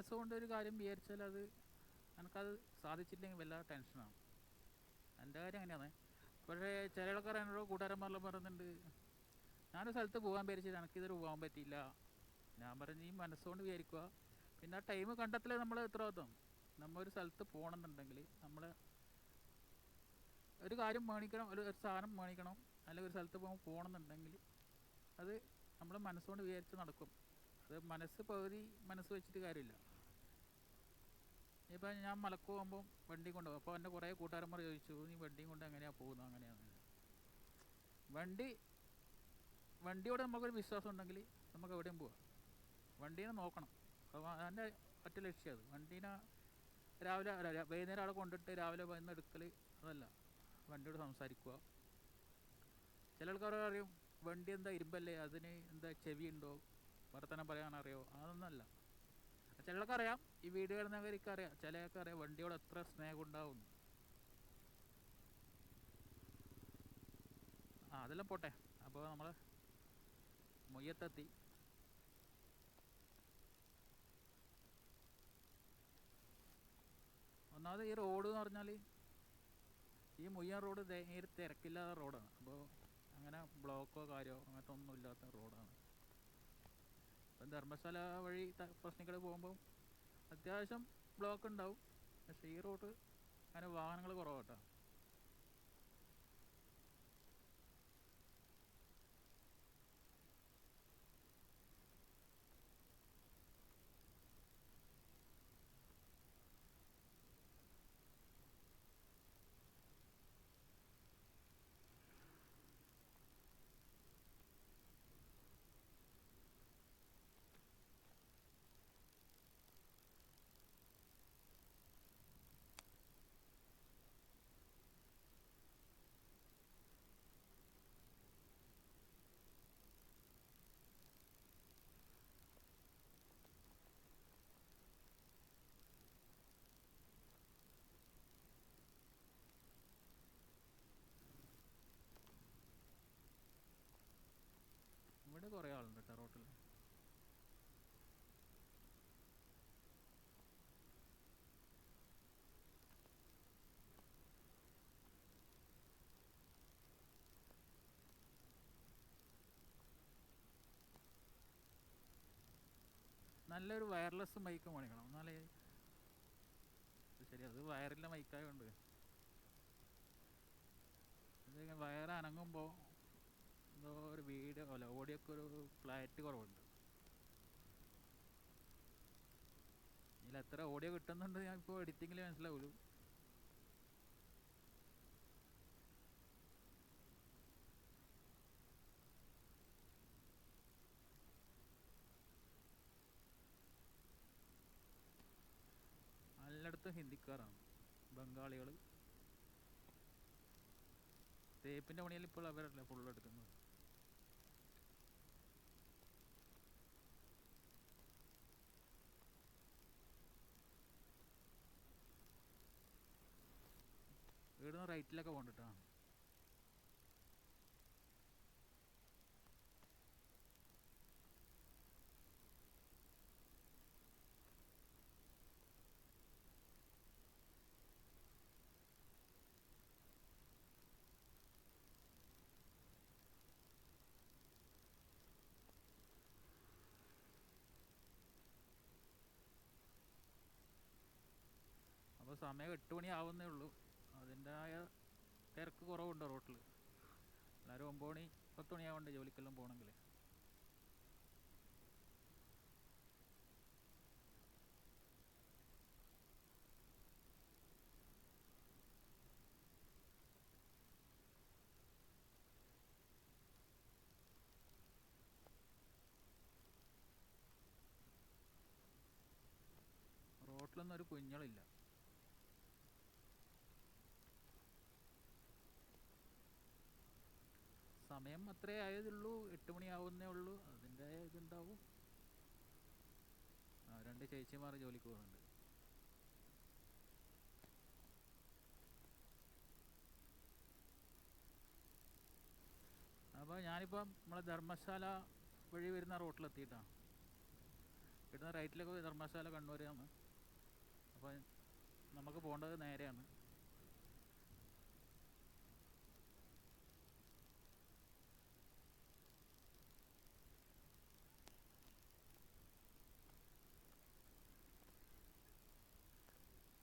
മനസ്സുകൊണ്ട് ഒരു കാര്യം വിചാരിച്ചാൽ അത് എനിക്കത് സാധിച്ചില്ലെങ്കിൽ വല്ലാതെ ടെൻഷനാണ്. എൻ്റെ കാര്യം അങ്ങനെയാണ്. പക്ഷേ ചില ആൾക്കാർ എന്നോട് കൂട്ടുകാരന്മാരെല്ലാം പറയുന്നുണ്ട്, ഞാനൊരു സ്ഥലത്ത് പോകാൻ വിചാരിച്ചിട്ട് എനിക്കിതൊരു പോകാൻ പറ്റിയില്ല. ഞാൻ പറഞ്ഞു ഈ മനസ്സുകൊണ്ട് വിചാരിക്കുക, പിന്നെ ആ ടൈം കണ്ടെത്തലേ നമ്മൾ ഉത്തരവാദിത്വം. നമ്മൾ ഒരു സ്ഥലത്ത് പോകണമെന്നുണ്ടെങ്കിൽ നമ്മൾ ഒരു കാര്യം മേടിക്കണം, ഒരു സാധനം മേടിക്കണം, അല്ലെങ്കിൽ ഒരു സ്ഥലത്ത് പോകണമെന്നുണ്ടെങ്കിൽ അത് നമ്മൾ മനസ്സുകൊണ്ട് വിചാരിച്ച് നടക്കും. അത് മനസ്സ് പകുതി മനസ്സ് വെച്ചിട്ട് കാര്യമില്ല. ഇപ്പം ഞാൻ മലക്ക് പോകുമ്പോൾ വണ്ടി കൊണ്ടുപോകും. അപ്പോൾ എൻ്റെ കുറേ കൂട്ടുകാരന്മാർ ചോദിച്ചു, നീ വണ്ടിയും കൊണ്ട് എങ്ങനെയാണ് പോകുന്നത്? അങ്ങനെയാണ്. വണ്ടിയോട് നമുക്കൊരു വിശ്വാസം ഉണ്ടെങ്കിൽ നമുക്ക് എവിടെയും പോവാം. വണ്ടീനെ നോക്കണം. അപ്പോൾ എൻ്റെ ഒറ്റ ലക്ഷ്യം അത്. വണ്ടീനെ രാവിലെ വൈകുന്നേരം അവിടെ കൊണ്ടിട്ട് രാവിലെ വന്ന് എടുക്കൽ അതല്ല, വണ്ടിയോട് സംസാരിക്കുക. ചില ആൾക്കാർ അറിയും വണ്ടി എന്താ ഇരുമ്പല്ലേ, അതിന് എന്താ ചെവി ഉണ്ടോ, വർത്തമാനം പറയാനറിയോ? അതൊന്നുമല്ല. ചിലർക്ക് അറിയാം, ഈ വീഡിയോ കാണുന്നവർക്ക് അറിയാം, ചിലർക്ക് അറിയാം വണ്ടിയോട് എത്ര സ്നേഹം ഉണ്ടാവും. അതെല്ലാം പോട്ടെ. അപ്പോൾ നമ്മൾ മുയ്യത്തെത്തി. ഒന്നാമത് ഈ റോഡ് എന്ന് പറഞ്ഞാൽ ഈ മുയ്യൻ റോഡ് നേരെ തിരക്കില്ലാത്ത റോഡാണ്. അപ്പോൾ അങ്ങനെ ബ്ലോക്കോ കാര്യമോ അങ്ങനത്തെ ഒന്നും ഇല്ലാത്ത റോഡാണ്. ഇപ്പം ധർമ്മശാല വഴി പ്രശ്നങ്ങൾ പോകുമ്പോൾ അത്യാവശ്യം ബ്ലോക്ക് ഉണ്ടാവും. പക്ഷേ ഈ റോഡ് അങ്ങനെ വാഹനങ്ങൾ കുറവാട്ടോ. ഇവിടെ കുറേ ആളുണ്ട് കേട്ടോ റോട്ടിൽ. നല്ലൊരു വയർലെസ് മൈക്ക് മേടിക്കണം, എന്നാലേ ശരി. അത് വയറിലെ മൈക്കായതുകൊണ്ട് ഇത് വയർ അനങ്ങുമ്പോൾ എന്തോ ഒരു വീഡിയോ അല്ല ഓഡിയോക്ക് ഒരു ക്ലാരിറ്റി കുറവുണ്ട്. ഇതിൽ എത്ര ഓഡിയോ കിട്ടുന്നുണ്ട് ഞാൻ ഇപ്പോൾ എഡിറ്റിങ്ങിൽ മനസ്സിലാവുള്ളൂ. എല്ലായിടത്തും ഹിന്ദിക്കാരാണ്, ബംഗാളികൾ. തേപ്പിൻ്റെ പണിയിൽ ഇപ്പോൾ അവരല്ല ഫുള്ള് എടുക്കുന്നത്. ഇവിടുന്ന് റൈറ്റിലൊക്കെ പോകണ്ടിട്ടാണ്. അപ്പോൾ സമയം 8 മണി ആവുന്നേ ഉള്ളൂ. അതിൻ്റെതായ തിരക്ക് കുറവുണ്ട് റോട്ടിൽ. എല്ലാവരും 9 മണി 10 മണിയാവുന്നുണ്ട് ജോലിക്കെല്ലാം പോകണമെങ്കിൽ. റോട്ടിലൊന്നും ഒരു കുഞ്ഞളില്ല. സമയം അത്രേ ആയതുള്ളൂ, 8 മണി ആവുന്നേ ഉള്ളൂ. അതിൻ്റെ ഇതുണ്ടാവും. 2 ചേച്ചിമാർ ജോലിക്ക് പോകുന്നുണ്ട്. അപ്പോൾ ഞാനിപ്പം നമ്മളെ ധർമ്മശാല വഴി വരുന്ന റോട്ടിലെത്തിയിട്ടാണ്. ഇവിടുന്ന് റൈറ്റിലേക്ക് പോയി ധർമ്മശാല കണ്ണൂരാണ്. അപ്പോൾ നമുക്ക് പോകേണ്ടത് നേരെയാണ്.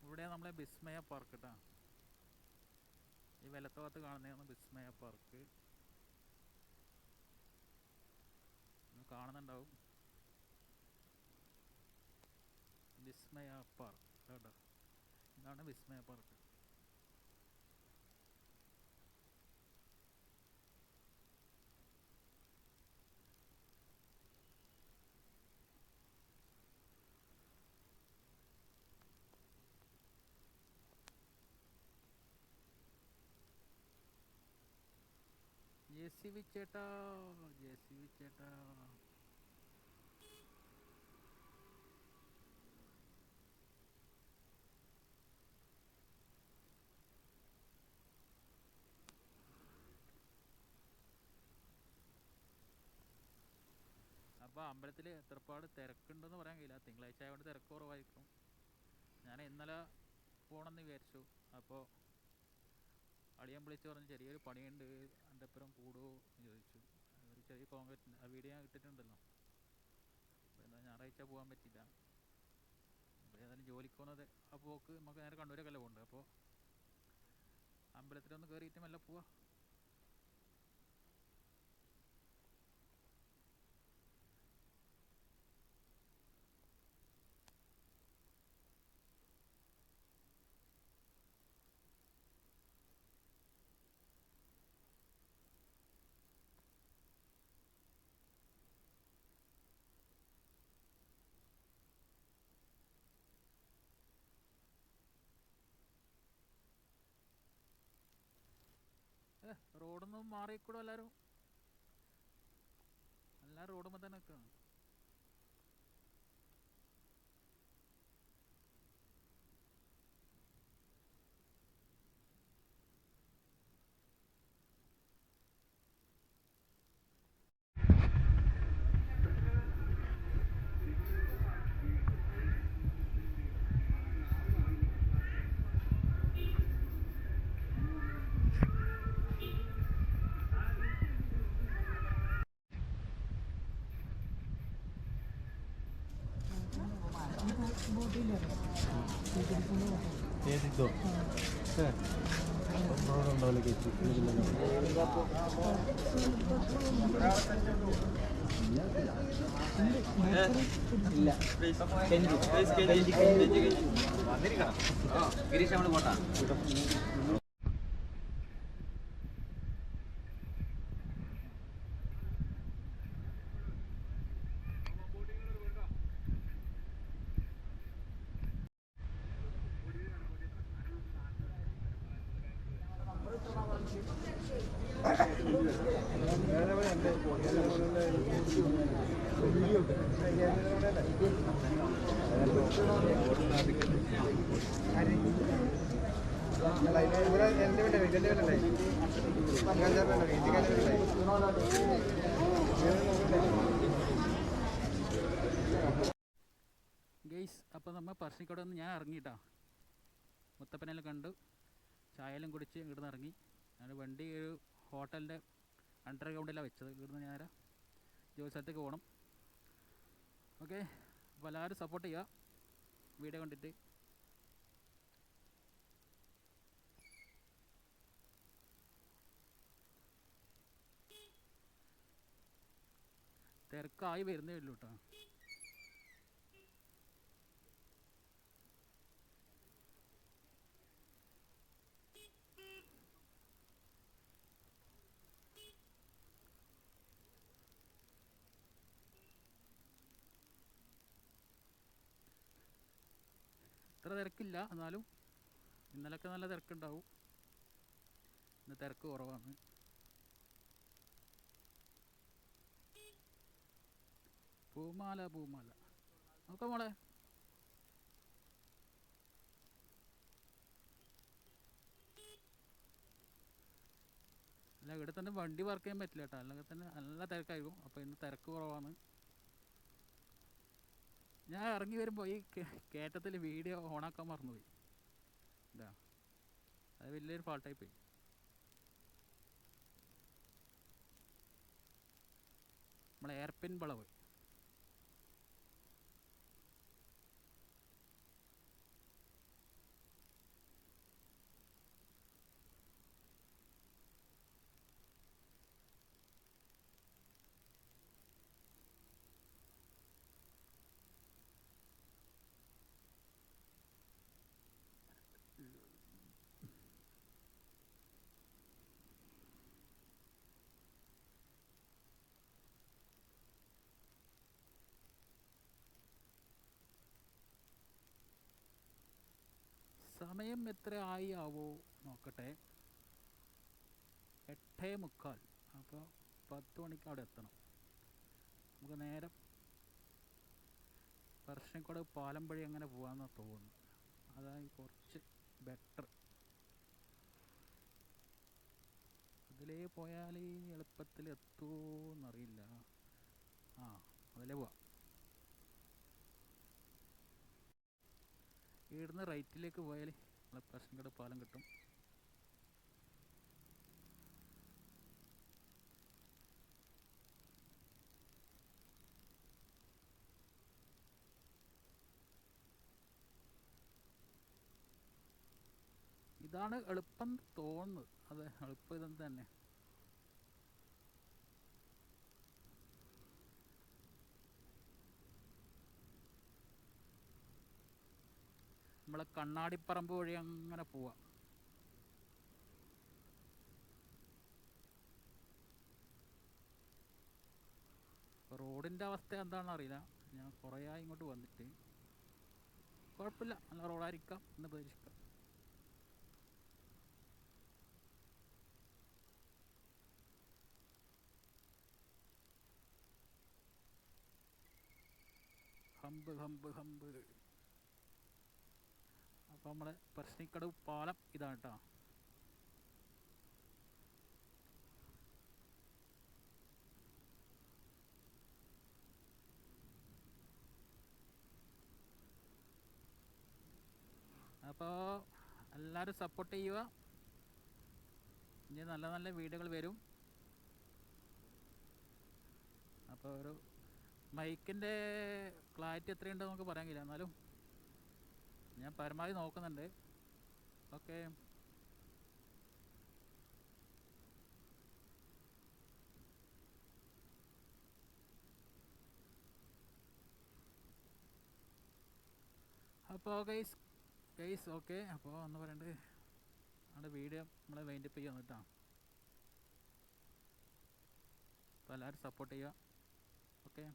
ഇവിടെ നമ്മളെ വിസ്മയ പാർക്ക് കേട്ടോ. ഈ വലത്തെ ഭാഗത്ത് കാണുന്നതാണ് വിസ്മയ പാർക്ക്. കാണുന്നുണ്ടാവും വിസ്മയ പാർക്ക് കേട്ടോ. ഇതാണ് വിസ്മയ പാർക്ക്. JCB ചേട്ടാ, JCB ചേട്ടാ. അപ്പോൾ അമ്പലത്തിൽ എത്രപ്പാട് തിരക്കുണ്ടെന്ന് പറയാൻ കഴിയില്ല. തിങ്കളാഴ്ച ആയതുകൊണ്ട് തിരക്ക് കുറവായിരിക്കും. ഞാൻ ഇന്നലെ പോകണമെന്ന് വിചാരിച്ചു. അപ്പോൾ അളിയൻ വിളിച്ച് പറഞ്ഞ് ചെറിയൊരു പണിയുണ്ട്, എൻ്റെ ഒപ്പം കൂടുമോ എന്ന് ചോദിച്ചു. ഒരു ചെറിയ കോൺക്രീറ്റ് ആ വീഡിയോ ഞാൻ ഇട്ടിട്ടുണ്ടല്ലോ. അപ്പോൾ എന്നാൽ ഞായറാഴ്ച പോകാൻ പറ്റില്ല. അപ്പോൾ ഏതായാലും ജോലിക്ക് പോകുന്നത് ആ പോക്ക് നമുക്ക് നേരെ കണ്ണൂരൊക്കെയല്ലേ പോകുന്നുണ്ട്. അപ്പോൾ അമ്പലത്തിലൊന്ന് കയറിയിട്ട് മെല്ലെ പോവാം. റോഡൊന്നും മാറിക്കൂടും. എല്ലാവരും റോഡുമ്പോൾ തന്നെ നിൽക്കുകയാണ്. ഏതിതോ റോഡുണ്ടോ ഗിരീഷ് നമ്മൾ പോട്ടാ. ഗെയ്സ്, അപ്പോൾ നമ്മൾ പറശ്ശിക്കോട് നിന്ന് ഞാൻ ഇറങ്ങിയിട്ടാ. മുത്തപ്പനെല്ലാം കണ്ടു, ചായയെല്ലാം കുടിച്ച് ഇവിടുന്ന് ഇറങ്ങി. ഞാൻ വണ്ടി ഒരു ഹോട്ടലിൻ്റെ അണ്ടർഗ്രൗണ്ടിലാണ് വെച്ചത്. ഇവിടുന്ന് നേരെ ജോലി സ്ഥലത്തേക്ക് പോകണം. ഓക്കെ, അപ്പോൾ എല്ലാവരും സപ്പോർട്ട് ചെയ്യുക വീഡിയോ കണ്ടിട്ട്. തിരക്കായി വരുന്നേ ഉള്ളൂ കേട്ടോ. ഇത്ര തിരക്കില്ല, എന്നാലും ഇന്നലൊക്കെ നല്ല തിരക്കുണ്ടാവും. ഇന്ന് തിരക്ക് കുറവാണ്. പൂമാല പൂമാല നോക്കാം മോളെ. അല്ല, ഇവിടെ തന്നെ വണ്ടി പാർക്ക് ചെയ്യാൻ പറ്റില്ല കേട്ടോ, അല്ലെങ്കിൽ തന്നെ നല്ല തിരക്കായിരിക്കും. അപ്പോൾ ഇന്ന് തിരക്ക് കുറവാണ്. ഞാൻ ഇറങ്ങി വരുമ്പോൾ ഈ കയറ്റത്തിൽ വീഡിയോ ഓണാക്കാൻ മറന്നുപോയി. ഇതാ, അത് വലിയൊരു ഫാൾട്ടായി പോയി. നമ്മളെ എയർപിൻ വളവ്. സമയം എത്ര ആയി ആവോ നോക്കട്ടെ. 8:45. അപ്പോൾ 10 മണിക്ക് അവിടെ എത്തണം. നമുക്ക് നേരെ പറശ്ശിനിക്കടവ് പാലം വഴി അങ്ങനെ പോകാമെന്നാണ് തോന്നുന്നു. അതായി കുറച്ച് ബെറ്റർ. അതിലേ പോയാൽ എളുപ്പത്തിൽ എത്തുമോ എന്നറിയില്ല. ആ, അതിലേ പോവാം. ഇവിടുന്ന് റൈറ്റിലേക്ക് പോയാൽ നമ്മളെ പറശ്ശിനിക്കടവ് പാലം കിട്ടും. ഇതാണ് എളുപ്പം തോന്നുന്നത്. അതെ, എളുപ്പം ഇതെന്ന് തന്നെ. നമ്മളെ കണ്ണാടിപ്പറമ്പ് വഴി അങ്ങനെ പോവാം. റോഡിൻ്റെ അവസ്ഥ എന്താണെന്ന് അറിയില്ല. ഞാൻ കുറേ ആയി ഇങ്ങോട്ട് വന്നിട്ട്. കുഴപ്പമില്ല, നല്ല റോഡായിരിക്കാം എന്ന് പ്രതീക്ഷിക്കാം. Hump hump hump. അപ്പോൾ നമ്മളെ പറശ്ശിനിക്കടവ് പാലം ഇതാണ് കേട്ടോ. അപ്പോൾ എല്ലാവരും സപ്പോർട്ട് ചെയ്യുക. ഇനി നല്ല നല്ല വീഡിയോകൾ വരും. അപ്പോൾ ഒരു മൈക്കിൻ്റെ ക്ലാരിറ്റി എത്രയുണ്ടെന്ന് നമുക്ക് പറയാൻ കഴിയില്ല, എന്നാലും ഞാൻ പരമാവധി നോക്കുന്നുണ്ട്. ഓക്കെ. അപ്പോൾ ഗൈസ് ഓക്കെ. അപ്പോൾ ഒന്ന് പറയണ്ട്, നമ്മുടെ വീഡിയോ നമ്മളെ വൈൻഡപ്പ് ചെയ്യാൻ കേട്ടോ. അപ്പോൾ എല്ലാവരും സപ്പോർട്ട് ചെയ്യുക. ഓക്കെ.